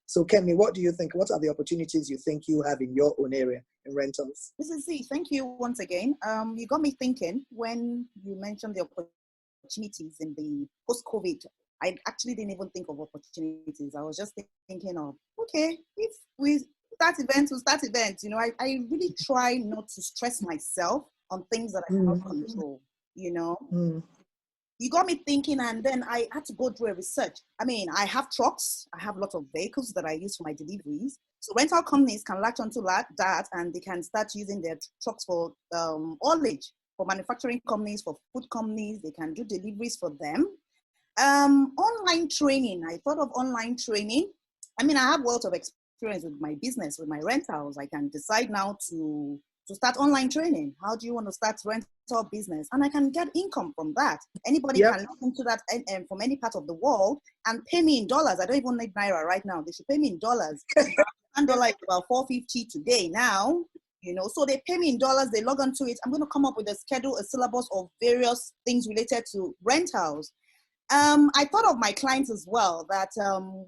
So Kemi, what do you think? What are the opportunities you think you have in your own area in rentals? Mrs. Z, thank you once again. You got me thinking when you mentioned the opportunities in the post-COVID. I actually didn't even think of opportunities. I was just thinking of, okay, if we start events, we'll start events. You know, I really try not to stress myself on things that I cannot control, you know. You got me thinking, and then I had to go do a research. I mean, I have trucks. I have a lot of vehicles that I use for my deliveries. So rental companies can latch onto that, and they can start using their trucks for haulage, for manufacturing companies, for food companies. They can do deliveries for them. Online training. I thought of online training. I mean, I have a wealth of experience with my business, with my rentals. I can decide now to start online training. How do you want to start rental business? And I can get income from that. Anybody can look into that from any part of the world and pay me in dollars. I don't even need Naira right now. They should pay me in dollars. $1 is about $4.50 today now. You know, so they pay me in dollars. They log onto it. I'm going to come up with a schedule, a syllabus of various things related to rentals. I thought of my clients as well, that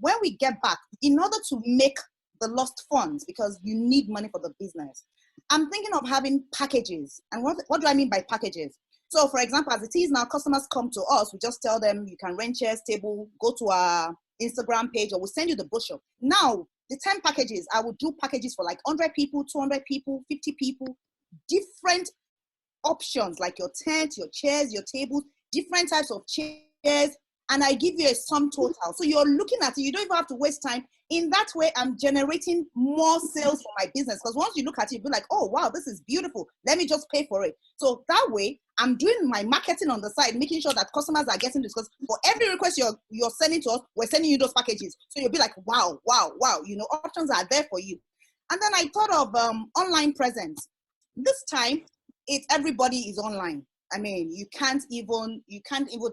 when we get back, in order to make the lost funds, because you need money for the business, I'm thinking of having packages. And what do I mean by packages? So for example, as it is now, customers come to us, we just tell them you can rent chairs, table, go to our Instagram page, or we'll send you the brochure. Now, the 10 packages, I would do packages for like 100 people, 200 people, 50 people, different options, like your tent, your chairs, your tables, different types of chairs, and I give you a sum total. So you're looking at it, you don't even have to waste time. In that way, I'm generating more sales for my business, because once you look at it, you'll be like, oh, wow, this is beautiful. Let me just pay for it. So that way, I'm doing my marketing on the side, making sure that customers are getting this, because for every request you're sending to us, we're sending you those packages. So you'll be like, wow, wow, wow. You know, options are there for you. And then I thought of online presence. This time, everybody is online. I mean, you can't even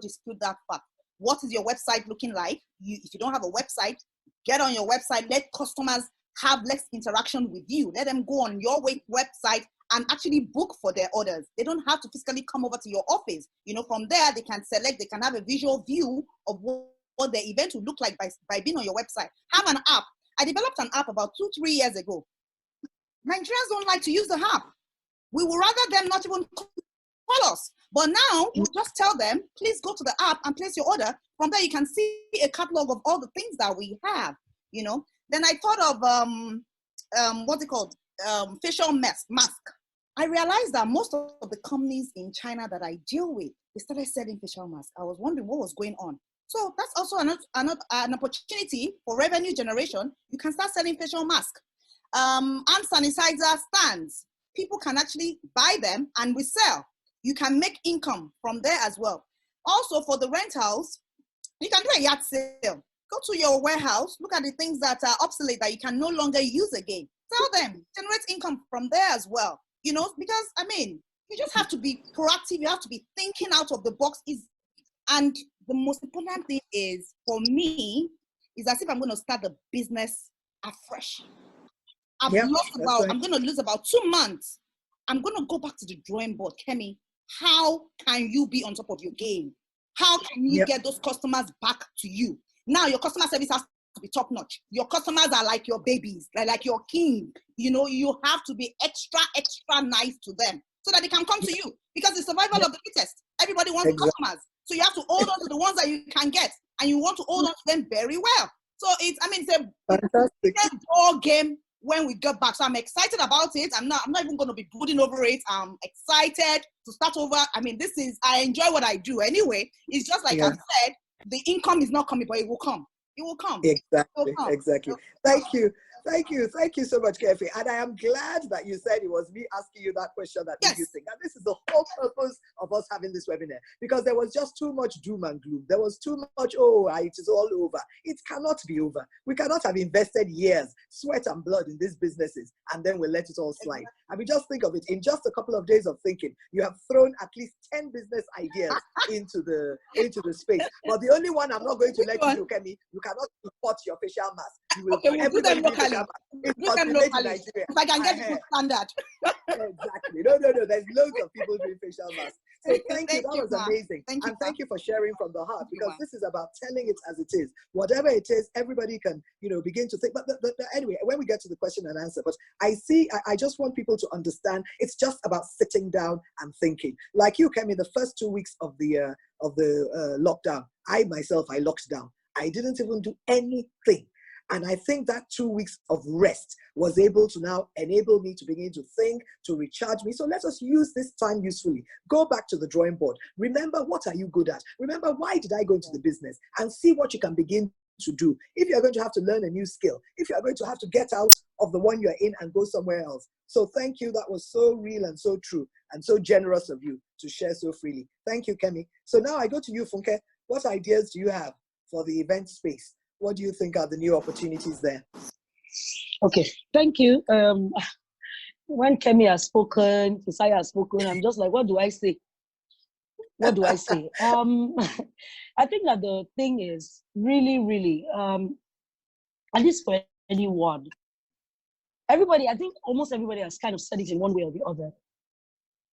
dispute that fact. What is your website looking like? If you don't have a website, get on your website. Let customers have less interaction with you. Let them go on your website and actually book for their orders. They don't have to physically come over to your office. You know, from there, they can select, they can have a visual view of what their event will look like by being on your website. Have an app. I developed an app about 2-3 years ago. Nigerians don't like to use the app. We would rather them not even call us. But now we'll just tell them, please go to the app and place your order. From there, you can see a catalog of all the things that we have, you know. Then I thought of, what's it called? Facial mask. I realized that most of the companies in China that I deal with, they started selling facial masks. I was wondering what was going on. So that's also an opportunity for revenue generation. You can start selling facial masks. Hand sanitizer stands. People can actually buy them and resell. You can make income from there as well. Also, for the rentals, you can do a yard sale. Go to your warehouse, look at the things that are obsolete that you can no longer use again. Sell them, generate income from there as well. You know, because, I mean, you just have to be proactive. You have to be thinking out of the box. And the most important thing is, for me, is as if I'm going to start the business afresh. I'm going to lose about 2 months. I'm going to go back to the drawing board. Kemi, how can you be on top of your game? How can you get those customers back to you? Now your customer service has to be top notch. Your customers are like your babies, they're like your king. You know, you have to be extra nice to them so that they can come to you, because the survival of the fittest. Everybody wants customers. So you have to hold on to the ones that you can get, and you want to hold on to them very well. So it's a ball game when we get back. So I'm excited about it. I'm not even going to be brooding over it. I'm excited to start over. I mean, I enjoy what I do anyway. It's just like I said, the income is not coming, but it will come. It will come. Exactly. Thank you so much, Kefi. And I am glad that you said it was me asking you that question that made you think. And this is the whole purpose of us having this webinar, because there was just too much doom and gloom. There was too much, it is all over. It cannot be over. We cannot have invested years, sweat and blood in these businesses, and then we let it all slide. I mean, just think of it. In just a couple of days of thinking, you have thrown at least 10 business ideas into the space. But the only one I'm not going to let you do, Kemi, you cannot import your facial mask. You will do them locally. Do them locally. If I can get the good standard. Exactly. No. There's loads of people doing facial masks. So thank you. Thank That you, was Ma. amazing. Thank you, And Ma. thank you for sharing from the heart, Thank you, because Ma. this is about telling it as it is. Whatever it is, everybody can, begin to think. But anyway, when we get to the question and answer, but I just want people to understand it's just about sitting down and thinking. Like you, Kemi, the first 2 weeks of the lockdown, I locked down. I didn't even do anything. And I think that 2 weeks of rest was able to now enable me to begin to think, to recharge me. So let us use this time usefully. Go back to the drawing board. Remember, what are you good at? Remember, why did I go into the business? And see what you can begin to do. If you're going to have to learn a new skill, if you're going to have to get out of the one you're in and go somewhere else. So thank you. That was so real and so true and so generous of you to share so freely. Thank you, Kemi. So now I go to you, Funke. What ideas do you have for the event space? What do you think are the new opportunities there? Okay, thank you. When Kemi has spoken, Isaiah has spoken, I'm just like, what do I say? What do I say? I think that the thing is really, at least for anyone, everybody, I think almost everybody has kind of said it in one way or the other.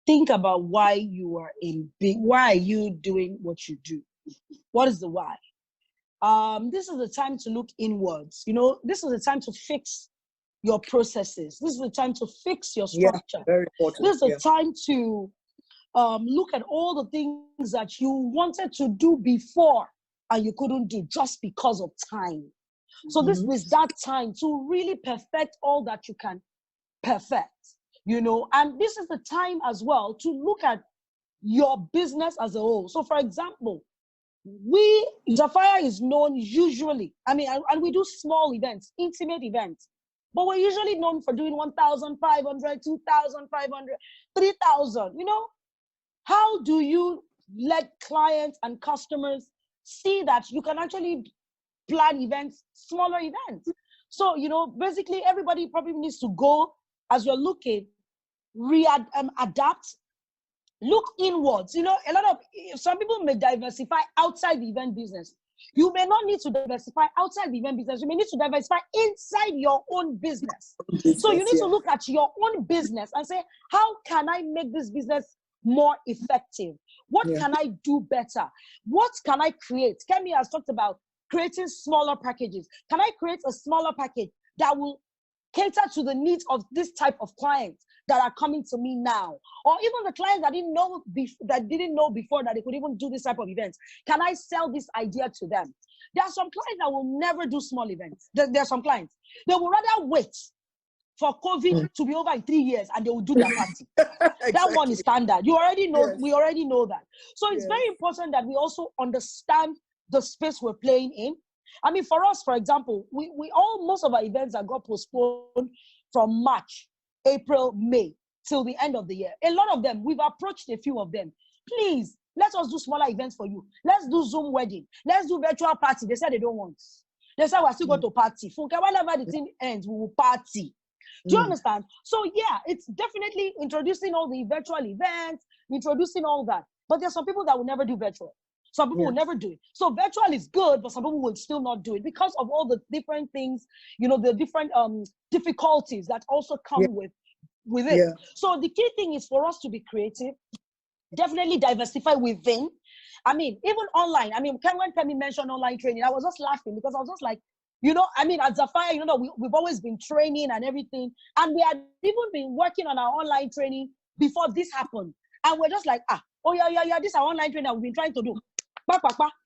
Think about why you are why are you doing what you do? What is the why? This is the time to look inwards. This is the time to fix your processes. This is the time to fix your structure. Yeah, very important. This is the time to look at all the things that you wanted to do before and you couldn't do just because of time. So this is that time to really perfect all that you can perfect, and this is the time as well to look at your business as a whole. So for example, Zafira is known usually, and we do small events, intimate events, but we're usually known for doing 1,500, 2,500, 3,000, How do you let clients and customers see that you can actually plan events, smaller events? So, basically everybody probably needs to go, as you're looking, adapt, look inwards. Some people may diversify outside the event business. You may not need to diversify outside the event business. You may need to diversify inside your own business. So you need to look at your own business and say, how can I make this business more effective? What can I do better? What can I create? Kemi has talked about creating smaller packages. Can I create a smaller package that will cater to the needs of this type of clients that are coming to me now, or even the clients that didn't know before that they could even do this type of events? Can I sell this idea to them? There are some clients that will never do small events. There are some clients, they will rather wait for COVID to be over in 3 years and they will do their party. Exactly. That one is standard. You already know. Yes. We already know that. So it's very important that we also understand the space we're playing in. For us, for example, most of our events that got postponed from March, April, May till the end of the year. A lot of them, we've approached a few of them. Please, let us do smaller events for you. Let's do Zoom wedding. Let's do virtual party. They said they don't want. They said we're still going to party. Whenever the thing ends, we will party. Do you understand? So yeah, it's definitely introducing all the virtual events, introducing all that. But there's some people that will never do virtual. Some people will never do it. So virtual is good, but some people will still not do it because of all the different things, the different difficulties that also come with it. Yeah. So the key thing is for us to be creative, definitely diversify within. Even online. When Kemi mentioned online training, I was just laughing because I was just like, at Zafira, we've always been training and everything. And we had even been working on our online training before this happened. And we're just like, this is our online training that we've been trying to do.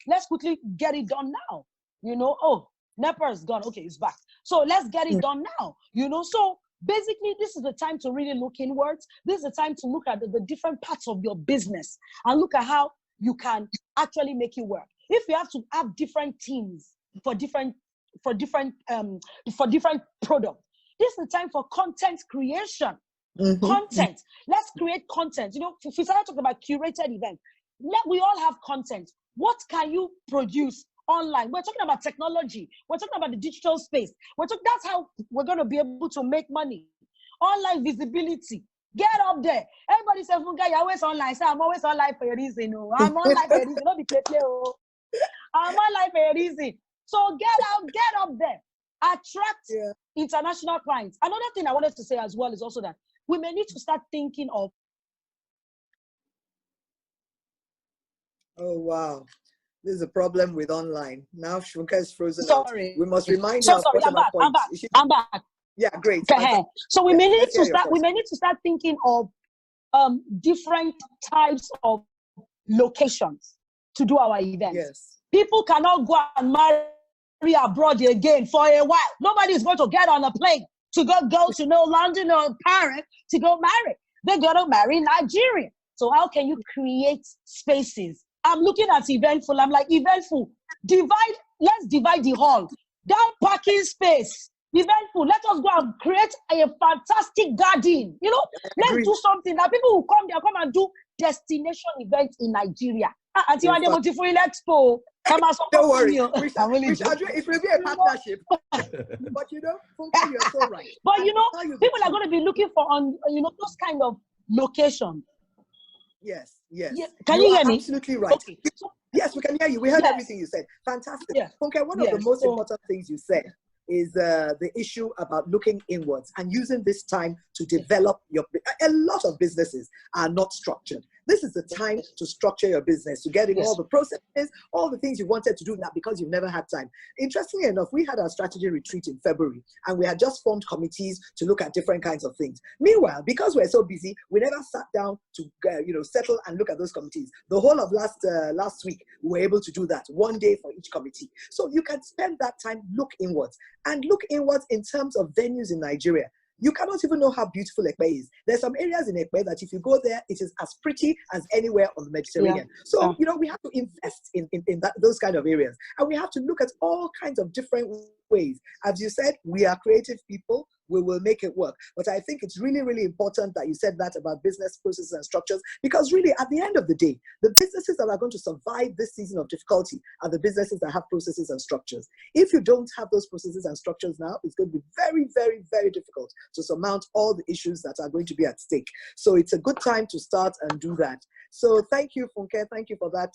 Let's quickly get it done now. NEPA is gone. Okay, it's back. So let's get it done now. So basically, this is the time to really look inwards. This is the time to look at the different parts of your business and look at how you can actually make it work. If you have to have different teams for different products, this is the time for content creation. Content. Let's create content. Fisara talked about curated events. We all have content. What can you produce online? We're talking about technology. We're talking about the digital space. That's how we're going to be able to make money. Online visibility. Get up there. Everybody says, Funke, you're always online. Say, I'm always online for a reason. I'm online for a reason. Don't be play. I'm online for a reason. So get up there. Attract international clients. Another thing I wanted to say as well is also that we may need to start thinking of Oh, wow. This is a problem with online. Now Shunka is frozen out. Sorry. We must remind So her of sorry, I'm whatever back. point. I'm back. Yeah, great. Okay. So we may need Let's to hear your start. We first. may need to start thinking of different types of locations to do our events. Yes. People cannot go and marry abroad again for a while. Nobody is going to get on a plane to go to no London or Paris to go marry. They're going to marry Nigeria. So how can you create spaces? I'm looking at Eventful. I'm like, Eventful, let's divide the hall. That parking space, Eventful, let us go and create a fantastic garden. You know, let's do something that people will come there, come and do destination events in Nigeria. Until one day, Expo. Don't worry. We shall do it. Will be a partnership. But you know, Funke, you're so right. But you know, people are going to be looking for those kind of locations. Yes. Can you hear me? Absolutely right. Okay. Yes, we can hear you. We heard everything you said. Fantastic. Yes. Funke, one of the most important things you said is the issue about looking inwards and using this time to develop a lot of businesses are not structured. This is the time to structure your business, to getting all the processes, all the things you wanted to do now because you've never had time. Interestingly enough, we had our strategy retreat in February and we had just formed committees to look at different kinds of things. Meanwhile, because we're so busy, we never sat down to settle and look at those committees. The whole of last week, we were able to do that, one day for each committee. So you can spend that time, look inwards, and look inwards in terms of venues in Nigeria. You cannot even know how beautiful Ekpe is. There's some areas in Ekpe that if you go there, it is as pretty as anywhere on the Mediterranean. So, we have to invest in those kind of areas. And we have to look at all kinds of different ways. As you said, we are creative people. We will make it work. But I think it's really, really important that you said that about business processes and structures, because really at the end of the day, the businesses that are going to survive this season of difficulty are the businesses that have processes and structures. If you don't have those processes and structures now, it's going to be very, very, very difficult to surmount all the issues that are going to be at stake. So it's a good time to start and do that. So thank you, Funke. Thank you for that.